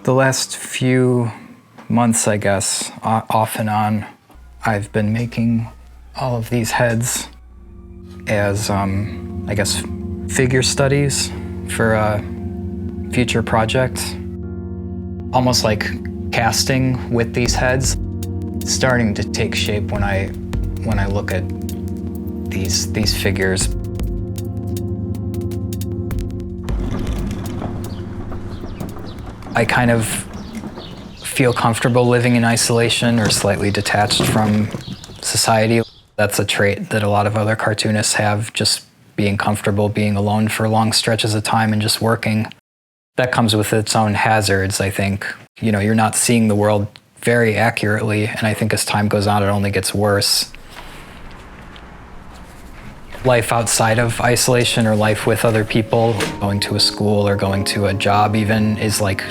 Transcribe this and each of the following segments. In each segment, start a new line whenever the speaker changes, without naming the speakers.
The last few months, I guess, off and on, I've been making all of these heads as, I guess, figure studies for a future project. Almost like casting with these heads. It's starting to take shape when I look at these figures. I kind of feel comfortable living in isolation or slightly detached from society. That's a trait that a lot of other cartoonists have, just being comfortable being alone for long stretches of time and just working. That comes with its own hazards, I think. You know, you're not seeing the world very accurately, and I think as time goes on, it only gets worse. Life outside of isolation or life with other people, going to a school or going to a job even, is like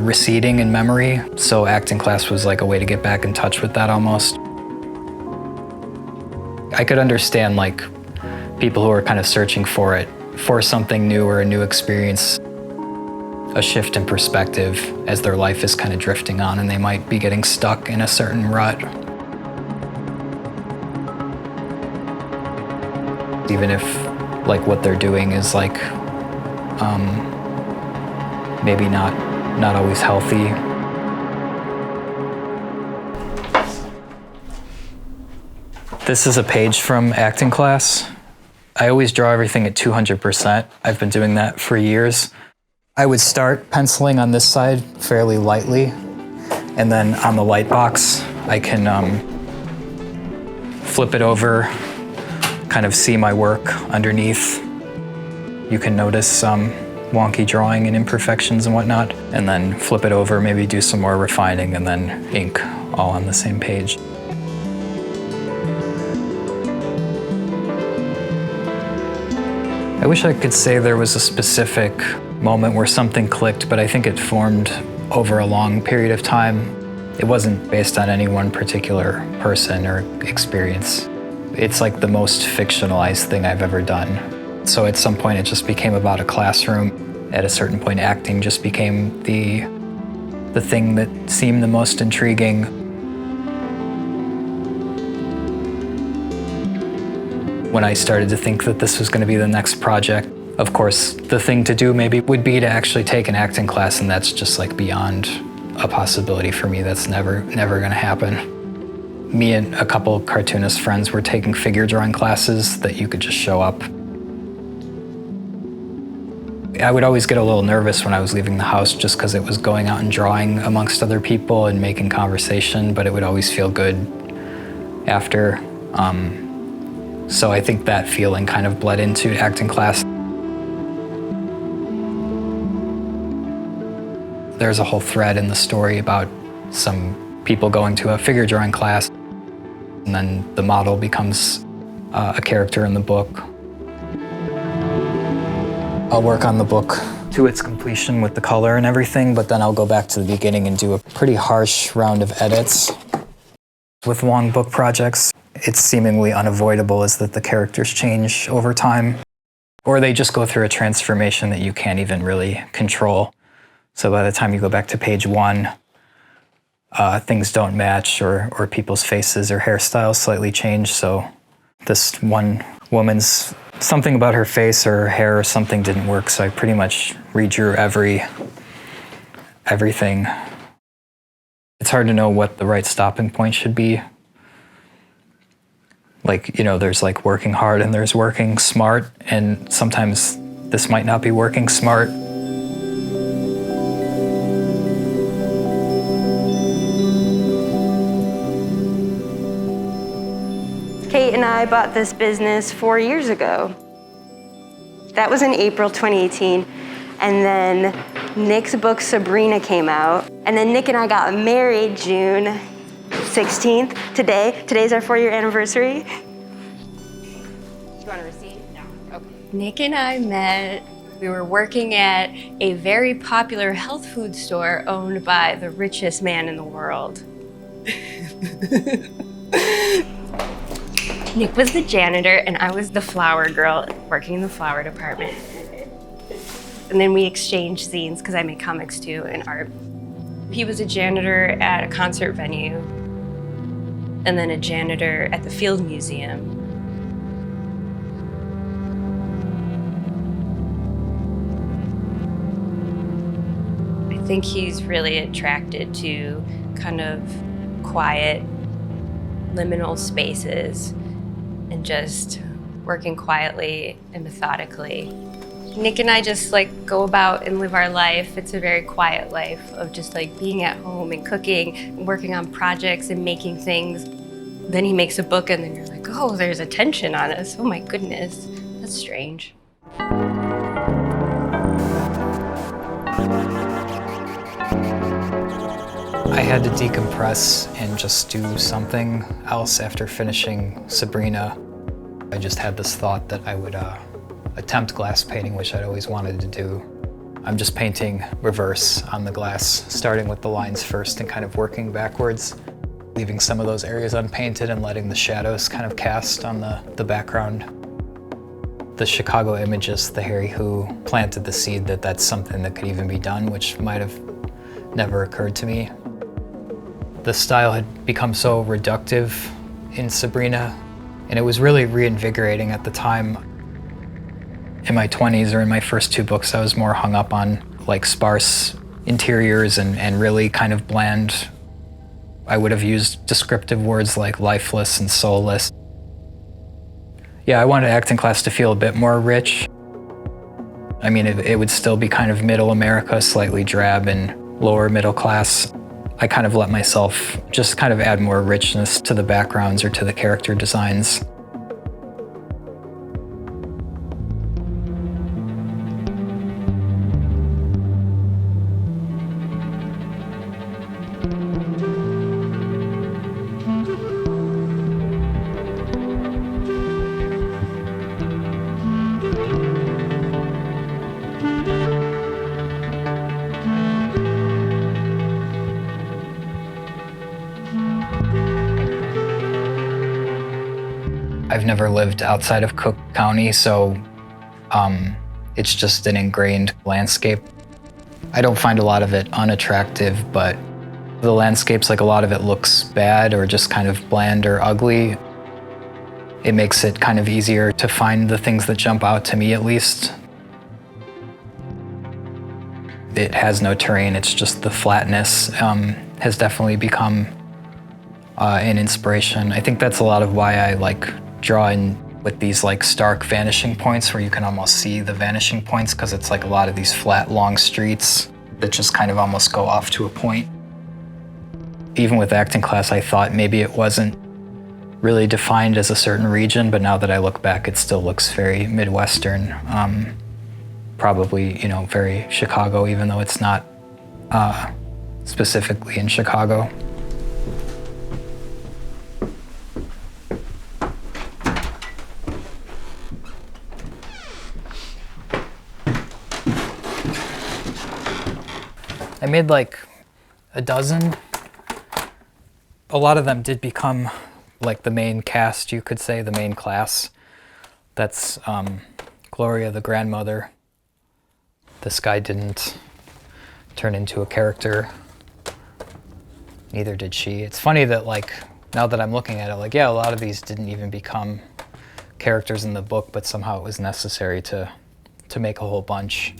receding in memory. So acting class was like a way to get back in touch with that almost. I could understand like people who are kind of searching for it, for something new or a new experience, a shift in perspective as their life is kind of drifting on and they might be getting stuck in a certain rut. Even if like what they're doing is like maybe not always healthy. This is a page from acting class. I always draw everything at 200%. I've been doing that for years. I would start penciling on this side fairly lightly, and then on the light box, I can flip it over, kind of see my work underneath. You can notice some wonky drawing and imperfections and whatnot, and then flip it over, maybe do some more refining, and then ink all on the same page. I wish I could say there was a specific moment where something clicked, but I think it formed over a long period of time. It wasn't based on any one particular person or experience. It's like the most fictionalized thing I've ever done. So at some point it just became about a classroom. At a certain point acting just became the thing that seemed the most intriguing. When I started to think that this was going to be the next project, of course, the thing to do maybe would be to actually take an acting class, and that's just like beyond a possibility for me. That's never going to happen. Me and a couple cartoonist friends were taking figure drawing classes that you could just show up. I would always get a little nervous when I was leaving the house just because it was going out and drawing amongst other people and making conversation, but it would always feel good after. So I think that feeling kind of bled into acting class. There's a whole thread in the story about some people going to a figure drawing class, and then the model becomes a character in the book. I'll work on the book to its completion with the color and everything, but then I'll go back to the beginning and do a pretty harsh round of edits. With long book projects, it's seemingly unavoidable is that the characters change over time, or they just go through a transformation that you can't even really control. So by the time you go back to page 1, things don't match, or people's faces or hairstyles slightly change. So this one woman's, something about her face or her hair or something didn't work, so I pretty much redrew everything. It's hard to know what the right stopping point should be. Like, you know, there's like working hard and there's working smart, and sometimes this might not be working smart.
Kate and I bought this business 4 years ago. That was in April 2018. And then Nick's book, Sabrina, came out. And then Nick and I got married June 16th, Today's our 4-year anniversary. Do you want a receipt? No, okay.
Nick and I met, we were working at a very popular health food store owned by the richest man in the world. Nick was the janitor and I was the flower girl working in the flower department. And then we exchanged zines because I make comics too and art. He was a janitor at a concert venue and then a janitor at the Field Museum. I think he's really attracted to kind of quiet, liminal spaces and just working quietly and methodically. Nick and I just like go about and live our life. It's a very quiet life of just like being at home and cooking and working on projects and making things. Then he makes a book and then you're like, oh, there's a tension on us. Oh my goodness, that's strange.
I had to decompress and just do something else after finishing Sabrina. I just had this thought that I would attempt glass painting, which I'd always wanted to do. I'm just painting reverse on the glass, starting with the lines first and kind of working backwards, leaving some of those areas unpainted and letting the shadows kind of cast on the background. The Chicago Images, the Harry Who, planted the seed that that's something that could even be done, which might have never occurred to me. The style had become so reductive in Sabrina, and it was really reinvigorating at the time. In my 20s or in my first two books, I was more hung up on like sparse interiors and really kind of bland. I would have used descriptive words like lifeless and soulless. Yeah, I wanted acting class to feel a bit more rich. I mean, it would still be kind of middle America, slightly drab and lower middle class. I kind of let myself just kind of add more richness to the backgrounds or to the character designs. I've never lived outside of Cook County, so it's just an ingrained landscape. I don't find a lot of it unattractive, but the landscapes, like a lot of it looks bad or just kind of bland or ugly. It makes it kind of easier to find the things that jump out to me, at least. It has no terrain, it's just the flatness has definitely become an inspiration. I think that's a lot of why I like draw in with these like stark vanishing points where you can almost see the vanishing points, because it's like a lot of these flat, long streets that just kind of almost go off to a point. Even with acting class, I thought maybe it wasn't really defined as a certain region, but now that I look back, it still looks very Midwestern. Probably, you know, very Chicago, even though it's not specifically in Chicago. I made like a dozen. A lot of them did become like the main cast, you could say, the main class. That's Gloria, the grandmother. This guy didn't turn into a character. Neither did she. It's funny that like, now that I'm looking at it, like, yeah, a lot of these didn't even become characters in the book, but somehow it was necessary to make a whole bunch.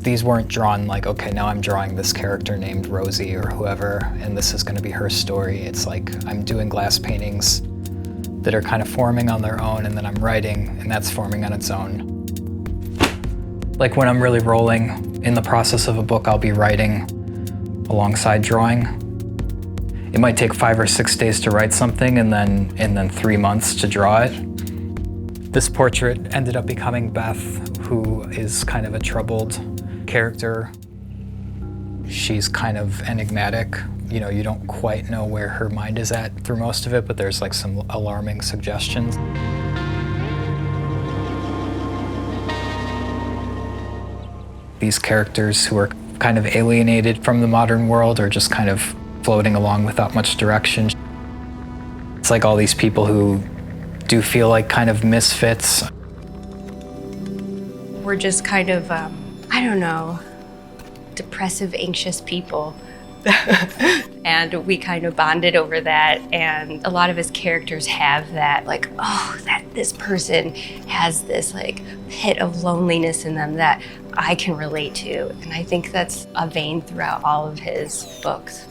These weren't drawn like, okay, now I'm drawing this character named Rosie or whoever, and this is gonna be her story. It's like, I'm doing glass paintings that are kind of forming on their own, and then I'm writing, and that's forming on its own. Like when I'm really rolling in the process of a book, I'll be writing alongside drawing. It might take 5 or 6 days to write something and then 3 months to draw it. This portrait ended up becoming Beth, who is kind of a troubled character. She's kind of enigmatic. You know, you don't quite know where her mind is at through most of it, but there's like some alarming suggestions. These characters who are kind of alienated from the modern world are just kind of floating along without much direction. It's like all these people who do feel like kind of misfits.
we're just kind of, I don't know, depressive, anxious people. And we kind of bonded over that, and a lot of his characters have that, like, oh, that this person has this like pit of loneliness in them that I can relate to. And I think that's a vein throughout all of his books.